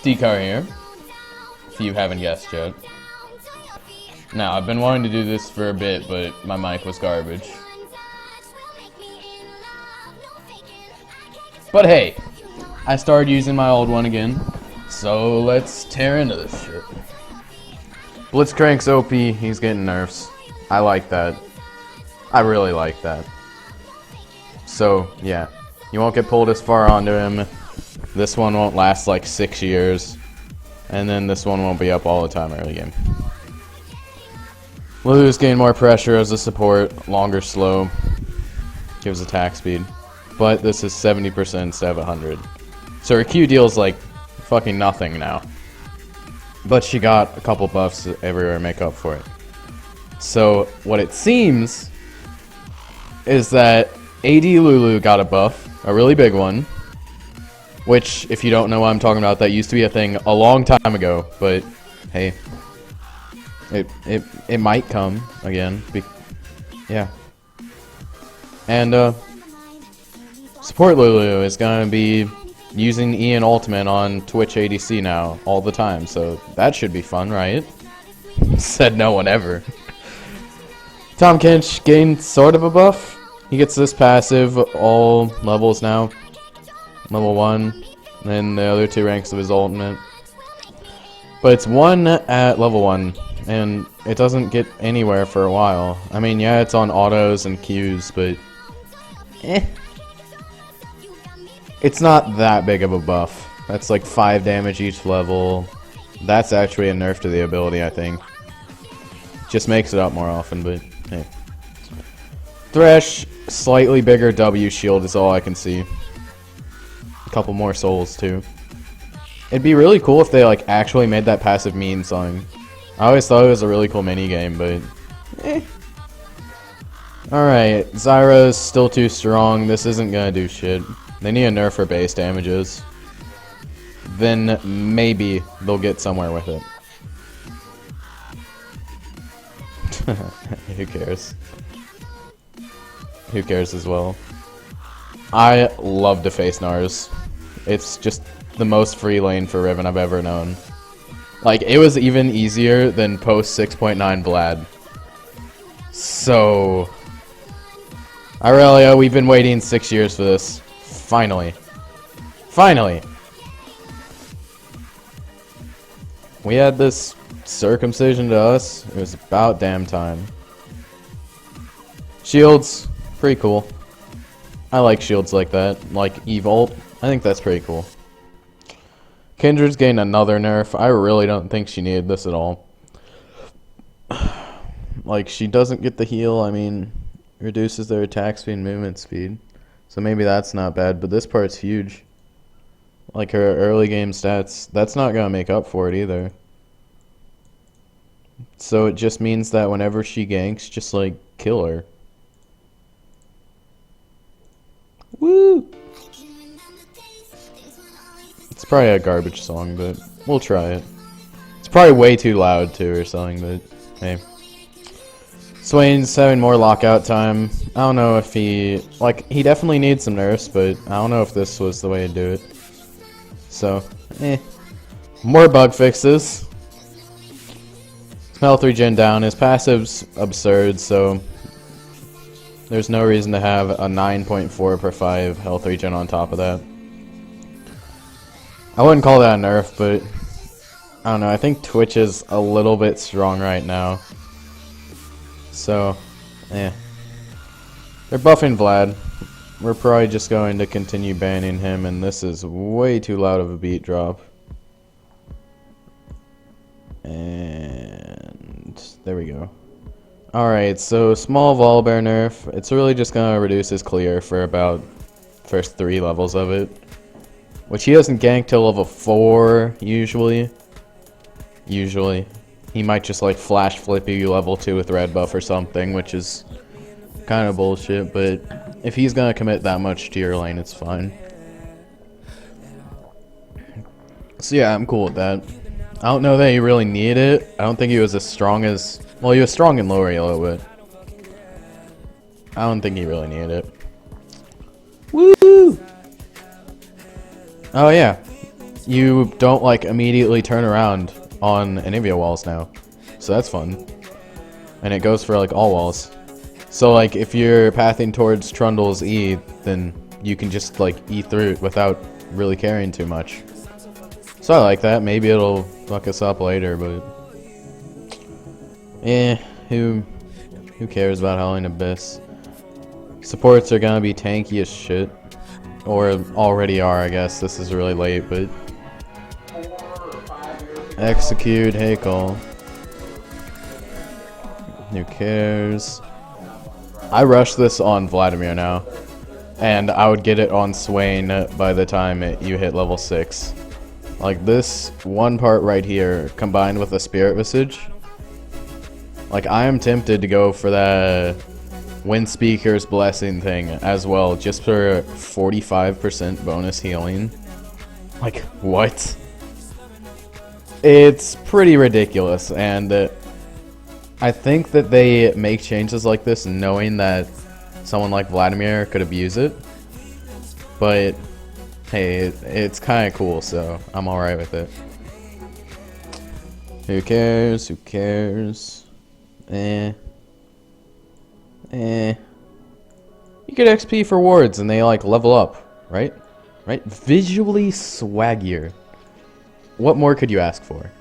Stikar here, if you haven't guessed yet. Now, I've been wanting to do this for a bit, but my mic was garbage. But hey, I started using my old one again, so let's tear into this shit. Blitzcrank's OP, he's getting nerfs. I like that. I really like that. So, yeah. You won't get pulled as far onto him. This one won't last like 6 years. And then this one won't be up all the time early game. Lulu's gain more pressure as a support, longer slow, gives attack speed. But this is 70% instead of 100. So her Q deals like fucking nothing now. But she got a couple buffs everywhere to make up for it. So what it seems is that AD Lulu got a buff, a really big one. Which, if you don't know what I'm talking about, that used to be a thing a long time ago. But hey, it might come again. Yeah. And support Lulu is gonna be using Ian Ultimate on Twitch ADC now all the time, so that should be fun, right? Said no one ever. Tahm Kench gained sort of a buff. He gets this passive all levels now. Level 1, and then the other 2 ranks of his ultimate. But it's 1 at level 1, and it doesn't get anywhere for a while. I mean, yeah, it's on autos and Qs, but it's not that big of a buff. That's like 5 damage each level. That's actually a nerf to the ability, I think. Just makes it up more often, but hey. Thresh, slightly bigger W shield is all I can see. A couple more souls too. It'd be really cool if they like actually made that passive mean something. I always thought it was a really cool mini game, but Alright, Zyra's still too strong. This isn't gonna do shit. They need a nerf for base damages. Then maybe they'll get somewhere with it. Who cares? Who cares as well? I love to face Nars. It's just the most free lane for Riven I've ever known. Like, it was even easier than post 6.9 Vlad. So Irelia, we've been waiting 6 years for this. Finally. Finally! We had this circumcision to us. It was about damn time. Shields, pretty cool. I like shields like that, like Evolt. I think that's pretty cool. Kindred's gained another nerf. I really don't think she needed this at all. Like, she doesn't get the heal. I mean, reduces their attack speed and movement speed. So maybe that's not bad, but this part's huge. Like her early game stats, that's not gonna make up for it either. So it just means that whenever she ganks, just like kill her. Woo! It's probably a garbage song, but we'll try it. It's probably way too loud too or something, but hey. Swain's having more lockout time. I don't know if he definitely needs some nerfs, but I don't know if this was the way to do it. So, more bug fixes. Health regen down. His passive's absurd, so there's no reason to have a 9.4 per 5 health regen on top of that. I wouldn't call that a nerf, but I don't know. I think Twitch is a little bit strong right now. So, They're buffing Vlad. We're probably just going to continue banning him, and this is way too loud of a beat drop. And there we go. Alright, so small Volibear nerf. It's really just gonna reduce his clear for about first 3 levels of it. Which he doesn't gank till level 4, usually. He might just like flash flip you level 2 with red buff or something, which is kind of bullshit, but if he's gonna commit that much to your lane, it's fine. So yeah, I'm cool with that. I don't know that he really needed it. I don't think he was as strong as... Well, he was strong in lower yellow, but I don't think he really needed it. Woo! Oh yeah. you don't like immediately turn around on Anivia walls now. So that's fun. And it goes for like all walls. So like if you're pathing towards Trundle's E, then you can just like E through it without really caring too much. So I like that. Maybe it'll fuck us up later, but who cares about Howling Abyss? Supports are gonna be tanky as shit. Or already are, I guess. This is really late, but execute Hakel. Who cares? I rush this on Vladimir now, and I would get it on Swain by the time you hit level 6. Like this one part right here, combined with a Spirit Visage. Like I am tempted to go for the Wind Speaker's Blessing thing as well, just for 45% bonus healing. Like, what? It's pretty ridiculous, and I think that they make changes like this knowing that someone like Vladimir could abuse it. But, hey, it's kind of cool, so I'm alright with it. Who cares? Who cares? You get XP for wards and they like level up, right? Right? Visually swaggier. What more could you ask for?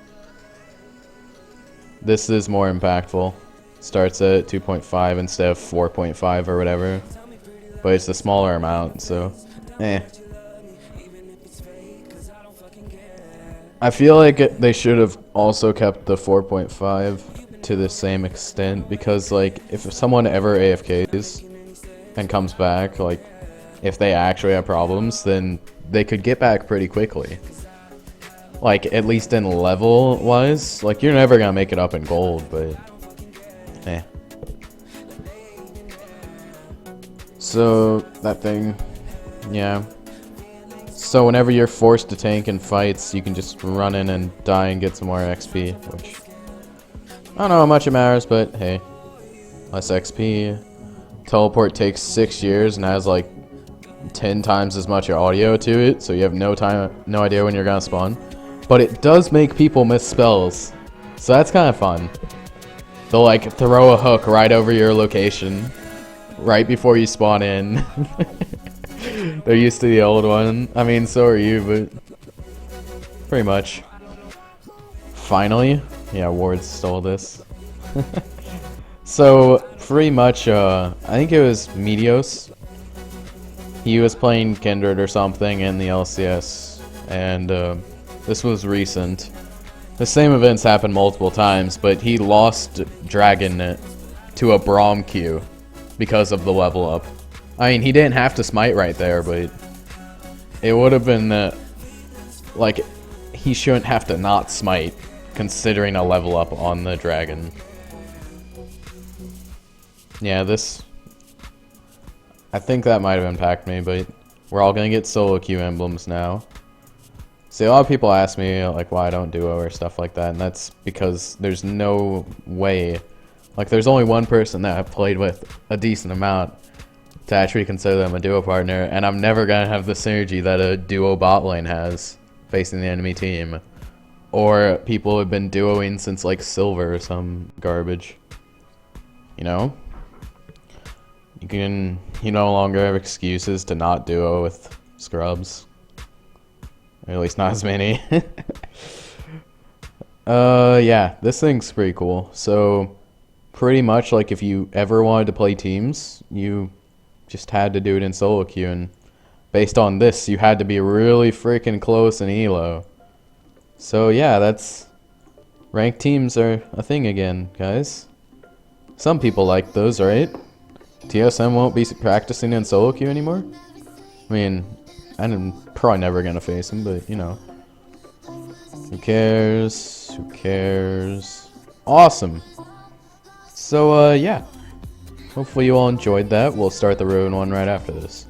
This is more impactful. Starts at 2.5 instead of 4.5 or whatever. But it's a smaller amount, so I feel like they should have also kept the 4.5 to the same extent, because like if someone ever AFKs and comes back, like if they actually have problems, then they could get back pretty quickly. Like at least in level wise, like you're never gonna make it up in gold, but so that thing, yeah. So whenever you're forced to tank in fights, you can just run in and die and get some more XP, which I don't know how much it matters, but hey, less XP. Teleport takes 6 years and has like 10 times as much audio to it, so you have no idea when you're gonna spawn. But it does make people miss spells, so that's kind of fun. They'll like throw a hook right over your location, right before you spawn in. They're used to the old one. I mean, so are you, but pretty much. Finally, yeah, Ward stole this. So pretty much, I think it was Meteos. He was playing Kindred or something in the LCS, and this was recent. The same events happened multiple times, but he lost Dragon to a Braum Q because of the level up. I mean, he didn't have to smite right there, but it would have been like he shouldn't have to not smite considering a level up on the Dragon. Yeah, this, I think that might have impacted me, but we're all gonna get solo queue emblems now. See, a lot of people ask me like why I don't duo or stuff like that, and that's because there's no way, like there's only one person that I've played with a decent amount to actually consider them a duo partner, and I'm never gonna have the synergy that a duo bot lane has facing the enemy team, or people who have been duoing since like Silver or some garbage. You know, you no longer have excuses to not duo with scrubs. Or at least not as many. Yeah, this thing's pretty cool. So, pretty much like if you ever wanted to play teams, you just had to do it in solo queue, and based on this, you had to be really freaking close in elo. So yeah, that's, ranked teams are a thing again, guys. Some people like those, right? TSM won't be practicing in solo queue anymore? I mean, I'm probably never gonna face him, but you know. Who cares? Who cares? Awesome! So, yeah. Hopefully you all enjoyed that. We'll start the Ruin one right after this.